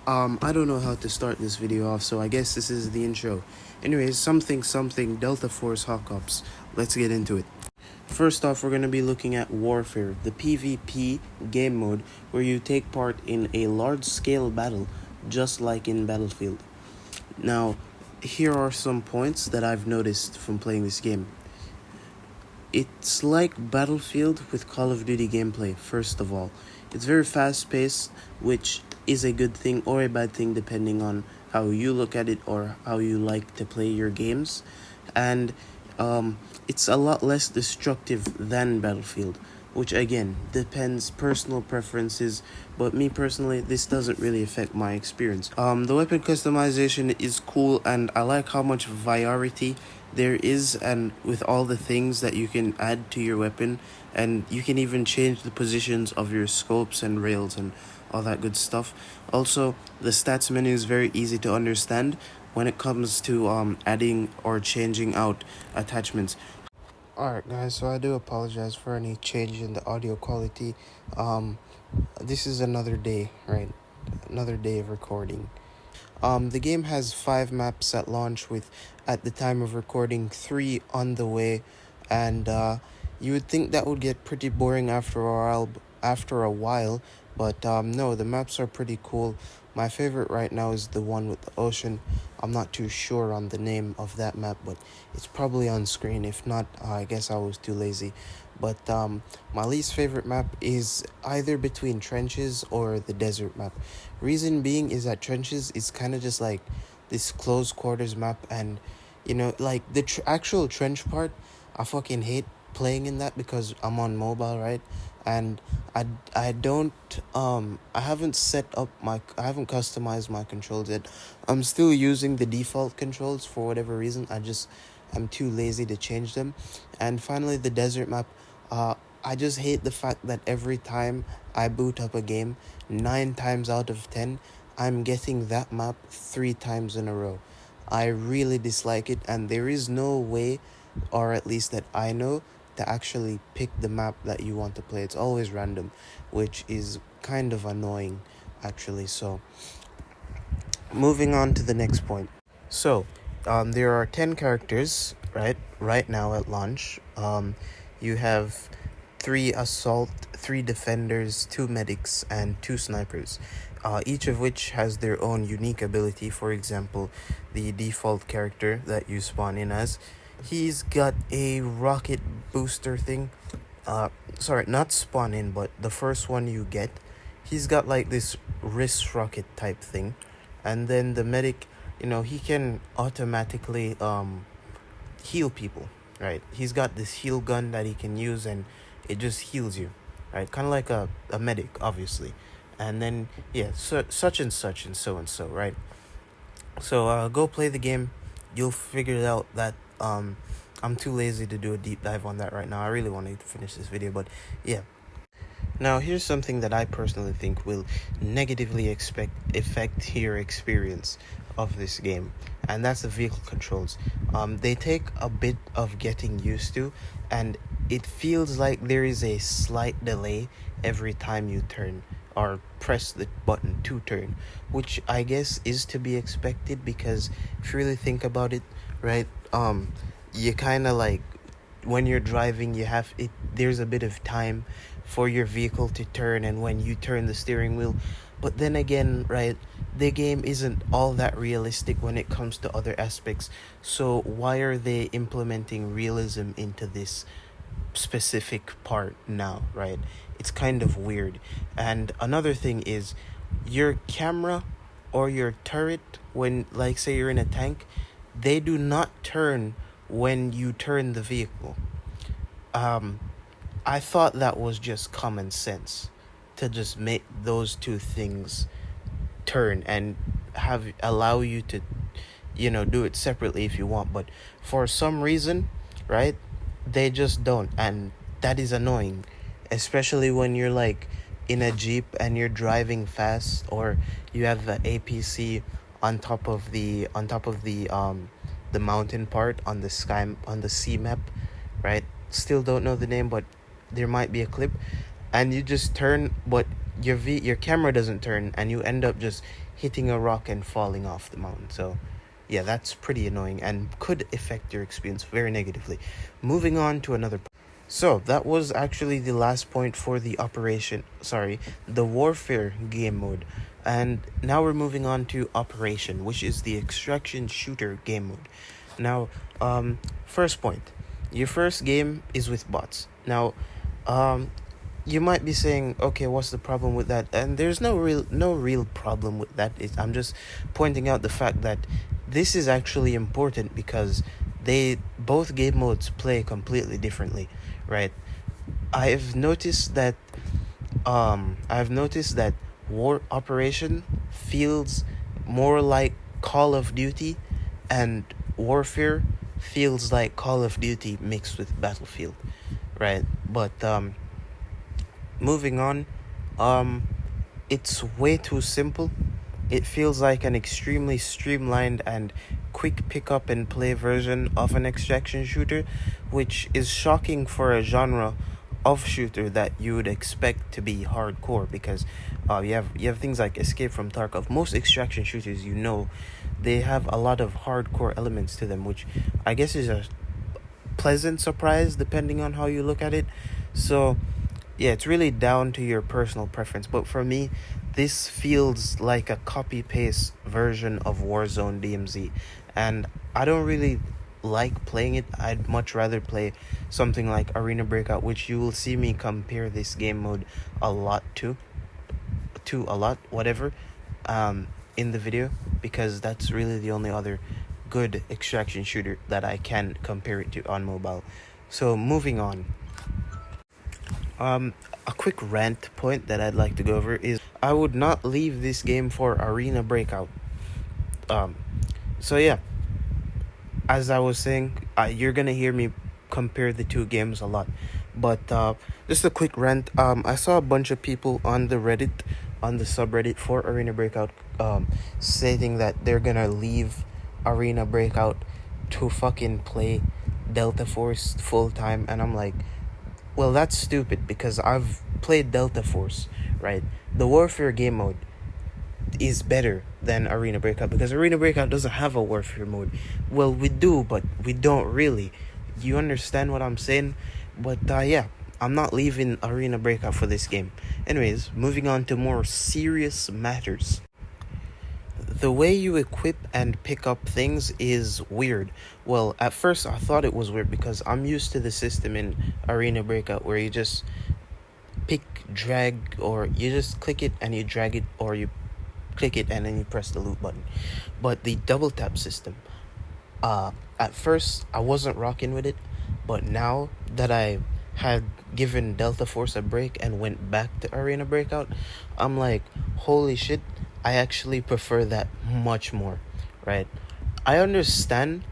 I don't know how to start this video off, so I guess this is the intro. Anyways, something Delta Force Hawk Ops. Let's get into it. First off, we're going to be looking at Warfare, the PvP game mode where you take part in a large-scale battle, just like in Battlefield. Now, here are some points that I've noticed from playing this game. It's like Battlefield with Call of Duty gameplay, first of all. It's very fast-paced, which is a good thing or a bad thing depending on how you look at it or how you like to play your games. And it's a lot less destructive than Battlefield, which again depends personal preferences, but me personally, this doesn't really affect my experience. The weapon customization is cool, and I like how much variety there is, and with all the things that you can add to your weapon, and you can even change the positions of your scopes and rails and all that good stuff. Also, the stats menu is very easy to understand when it comes to adding or changing out attachments. Alright guys, so I do apologize for any change in the audio quality. This is another day, right? Another day of recording. The game has 5 maps at launch with, at the time of recording, 3 on the way, and you would think that would get pretty boring after a while, but no, the maps are pretty cool. My favorite right now is the one with the ocean. I'm not too sure on the name of that map, but it's probably on screen. If not, I guess I was too lazy. But my least favorite map is either between Trenches or the desert map. Reason being is that Trenches is kind of just like this close quarters map, and you know, like the actual trench part, I fucking hate playing in that because I'm on mobile, right? And I don't I haven't customized my controls yet. I'm still using the default controls for whatever reason. I'm too lazy to change them. And finally, the desert map. I just hate the fact that every time I boot up a game, 9 times out of 10, I'm getting that map 3 times in a row. I really dislike it, and there is no way, or at least that I know, to actually pick the map that you want to play. It's always random, which is kind of annoying, actually. So, moving on to the next point. So, there are 10 characters, right now at launch. You have 3 assault, 3 defenders, 2 medics, and 2 snipers. Each of which has their own unique ability. For example, the default character that you spawn in as, he's got a rocket booster thing. Sorry, not spawn in, but the first one you get, he's got like this wrist rocket type thing. And then the medic, he can automatically heal people, right? He's got this heal gun that he can use, and it just heals you, right? Kind of like a medic, obviously. And then, yeah, such and such and so, right? So go play the game. You'll figure it out. That I'm too lazy to do a deep dive on that right now. I really wanted to finish this video, but yeah. Now, here's something that I personally think will negatively affect your experience of this game, and that's the vehicle controls. They take a bit of getting used to, and it feels like there is a slight delay every time you turn or press the button to turn, which I guess is to be expected, because if you really think about it, right, you kind of like, when you're driving, there's a bit of time for your vehicle to turn, and when you turn the steering wheel. But then again, right, the game isn't all that realistic when it comes to other aspects, so why are they implementing realism into this specific part now, right? It's kind of weird. And another thing is, your camera or your turret, when, like, say you're in a tank, they do not turn when you turn the vehicle. I thought that was just common sense, to just make those two things turn and allow you to, do it separately if you want. But for some reason, right, they just don't, and that is annoying, especially when you're like in a Jeep and you're driving fast, or you have the APC on top of the mountain part on the sea map, right? Still don't know the name, but there might be a clip, and you just turn, but your camera doesn't turn, and you end up just hitting a rock and falling off the mountain. So yeah, that's pretty annoying and could affect your experience very negatively. Moving on to another. So that was actually the last point for the the warfare game mode. And now we're moving on to operation, which is the extraction shooter game mode. Now, first point, your first game is with bots. Now, you might be saying, okay, what's the problem with that? And there's no real problem with that. I'm just pointing out the fact that this is actually important because both game modes play completely differently, right? I've noticed that war operation feels more like Call of Duty, and warfare feels like Call of Duty mixed with Battlefield, right? But moving on, it's way too simple. It feels like an extremely streamlined and quick pick up and play version of an extraction shooter, which is shocking for a genre of shooter that you would expect to be hardcore, because you have things like Escape from Tarkov. Most extraction shooters, they have a lot of hardcore elements to them, which I guess is a pleasant surprise depending on how you look at it. So yeah, it's really down to your personal preference, but for me, this feels like a copy-paste version of Warzone DMZ, and I don't really like playing it. I'd much rather play something like Arena Breakout, which you will see me compare this game mode a lot to in the video, because that's really the only other good extraction shooter that I can compare it to on mobile. So moving on. A quick rant point that I'd like to go over is I would not leave this game for Arena Breakout. So yeah, as I was saying, you're gonna hear me compare the two games a lot, but just a quick rant. I saw a bunch of people on the subreddit for Arena Breakout, stating that they're gonna leave Arena Breakout to fucking play Delta Force full time, and I'm like, well, that's stupid, because I've played Delta Force, right? The Warfare game mode is better than Arena Breakout, because Arena Breakout doesn't have a Warfare mode. Well, we do, but we don't really. You understand what I'm saying? But yeah, I'm not leaving Arena Breakout for this game. Anyways, moving on to more serious matters. The way you equip and pick up things is weird. Well, at first I thought it was weird because I'm used to the system in Arena Breakout where you just drag, or you just click it and you drag it, or you click it and then you press the loot button. But the double tap system, at first I wasn't rocking with it, but now that I had given Delta Force a break and went back to Arena Breakout, I'm like, holy shit, I actually prefer that much more, right? I understand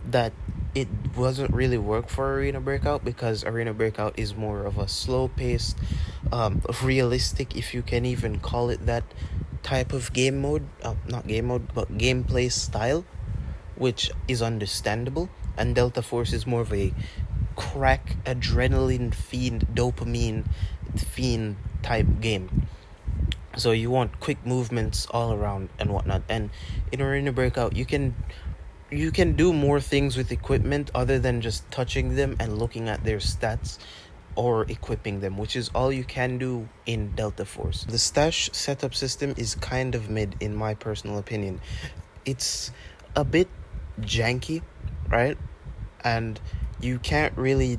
that it wasn't really work for Arena Breakout, because Arena Breakout is more of a slow-paced, realistic, if you can even call it that, type of game mode. Not game mode, but gameplay style, which is understandable. And Delta Force is more of a crack, adrenaline fiend, dopamine fiend type game. So you want quick movements all around and whatnot. And in Arena Breakout, you can do more things with equipment other than just touching them and looking at their stats or equipping them, which is all you can do in Delta Force. The stash setup system is kind of mid, in my personal opinion. It's a bit janky, right? And you can't really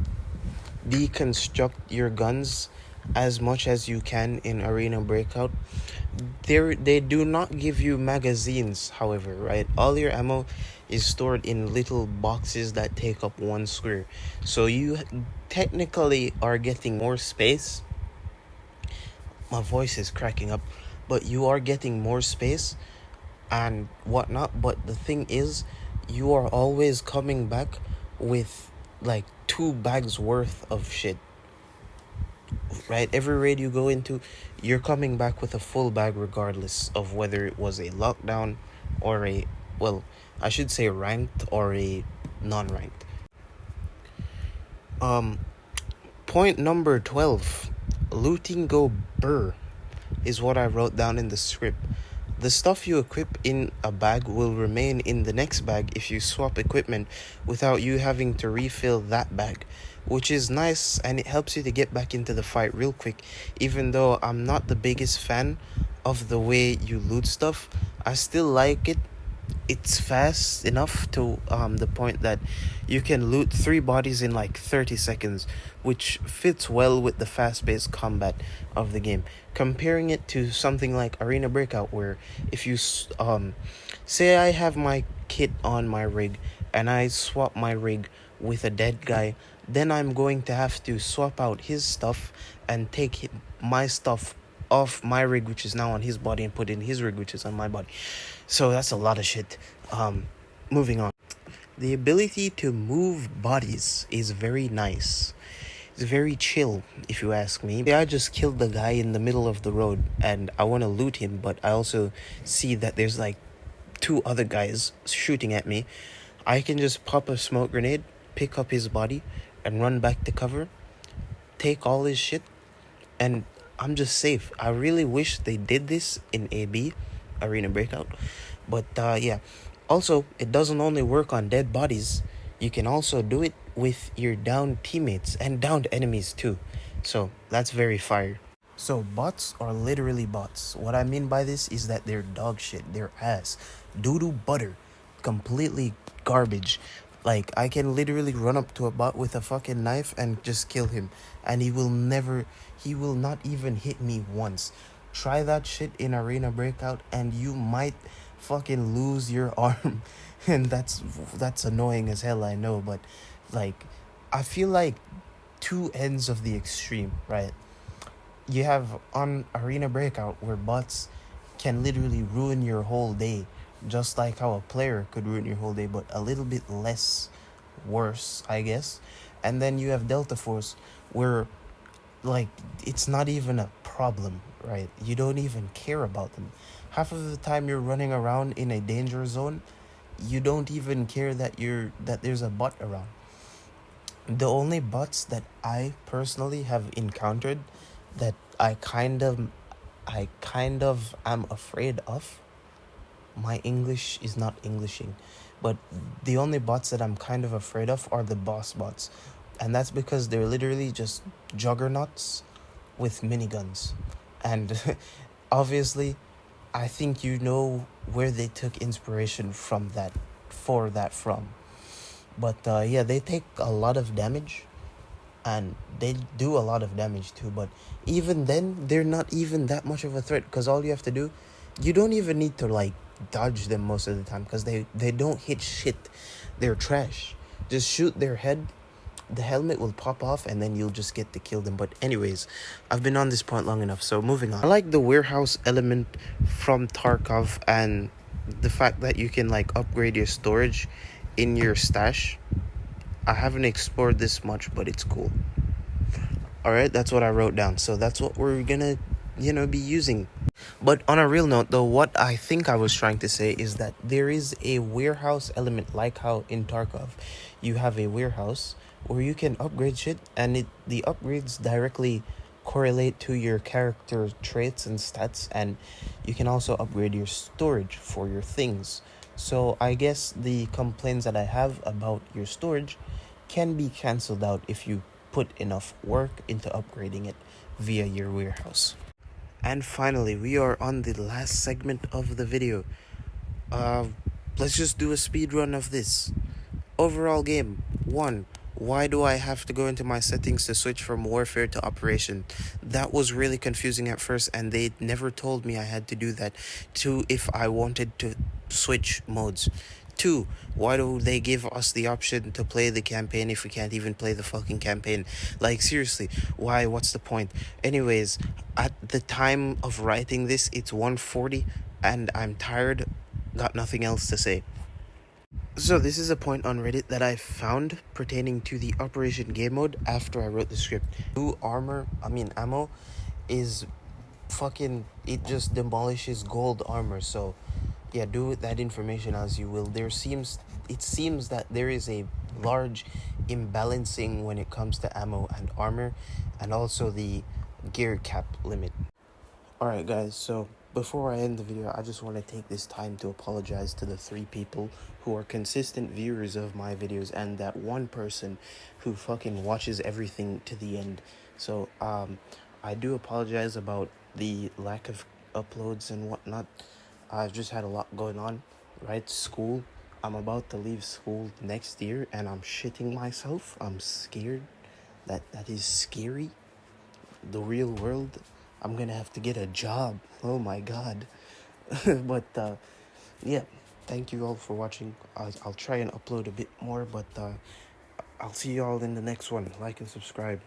deconstruct your guns as much as you can in Arena Breakout. They do not give you magazines, however, right? All your ammo is stored in little boxes that take up one square. So you technically are getting more space. My voice is cracking up, but you are getting more space and whatnot. But the thing is, you are always coming back with like 2 bags worth of shit, right? Every raid you go into, you're coming back with a full bag, regardless of whether it was a lockdown or I should say ranked or a non-ranked. Point number 12, looting go burr. is what I wrote down in the script. The stuff you equip in a bag will remain in the next bag if you swap equipment without you having to refill that bag, which is nice, and it helps you to get back into the fight real quick. Even though I'm not the biggest fan of the way you loot stuff, I still like it. It's fast enough to the point that you can loot 3 bodies in like 30 seconds, which fits well with the fast-paced combat of the game. Comparing it to something like Arena Breakout, where if you say I have my kit on my rig and I swap my rig with a dead guy, then I'm going to have to swap out his stuff and take my stuff off my rig, which is now on his body, and put in his rig, which is on my body. So that's a lot of shit. Moving on. The ability to move bodies is very nice. It's very chill, if you ask me. I just killed the guy in the middle of the road and I want to loot him, but I also see that there's like 2 other guys shooting at me. I can just pop a smoke grenade, pick up his body, and run back to cover, take all his shit, and I'm just safe. I really wish they did this in AB, Arena Breakout. But yeah. Also, it doesn't only work on dead bodies. You can also do it with your downed teammates and downed enemies too. So that's very fire. So bots are literally bots. What I mean by this is that they're dog shit. They're ass. Doo-doo butter. Completely garbage. Like, I can literally run up to a bot with a fucking knife and just kill him. And he will not even hit me once. Try that shit in Arena Breakout and you might fucking lose your arm. And that's annoying as hell, I know. But, like, I feel like 2 ends of the extreme, right? You have on Arena Breakout where bots can literally ruin your whole day, just like how a player could ruin your whole day, but a little bit less worse, I guess. And then you have Delta Force where, like, it's not even a problem, right? You don't even care about them. Half of the time you're running around in a danger zone, you don't even care that there's a bot around. The only bots that I personally have encountered that I kind of am afraid of. My English is not Englishing, but the only bots that I'm kind of afraid of are the boss bots. And that's because they're literally just juggernauts with miniguns. And obviously, I think you know where they took inspiration from. But yeah, they take a lot of damage. And they do a lot of damage too, but even then, they're not even that much of a threat, because all you have to do, you don't even need to like dodge them most of the time, because they don't hit shit. They're trash. Just shoot their head, the helmet will pop off, and then you'll just get to kill them. But anyways, I've been on this point long enough, so moving on. I like the warehouse element from Tarkov, and the fact that you can like upgrade your storage in your stash. I haven't explored this much, but it's cool. Alright, that's what I wrote down. So that's what we're gonna, be using. But on a real note, though, what I think I was trying to say is that there is a warehouse element, like how in Tarkov, you have a warehouse where you can upgrade shit, and the upgrades directly correlate to your character traits and stats, and you can also upgrade your storage for your things. So I guess the complaints that I have about your storage can be cancelled out if you put enough work into upgrading it via your warehouse. And finally, we are on the last segment of the video. Let's just do a speed run of this. Overall game, 1. Why do I have to go into my settings to switch from warfare to operation? That was really confusing at first, and they never told me I had to do that. 2. If I wanted to switch modes. 2. Why do they give us the option to play the campaign if we can't even play the fucking campaign? Like, seriously, why? What's the point? Anyways, at the time of writing this, it's 1:40, and I'm tired. Got nothing else to say. So this is a point on Reddit that I found pertaining to the Operation Game Mode after I wrote the script. New ammo is fucking, it just demolishes gold armor. So yeah, do with that information as you will. It seems that there is a large imbalancing when it comes to ammo and armor, and also the gear cap limit. Alright guys, so before I end the video, I just want to take this time to apologize to the 3 people who are consistent viewers of my videos and that 1 person who fucking watches everything to the end. So, I do apologize about the lack of uploads and whatnot. I've just had a lot going on, right? School. I'm about to leave school next year and I'm shitting myself. I'm scared. That is scary. The real world. I'm gonna have to get a job. Oh my god. But yeah, thank you all for watching. I'll try and upload a bit more, but I'll see you all in the next one. Like and subscribe.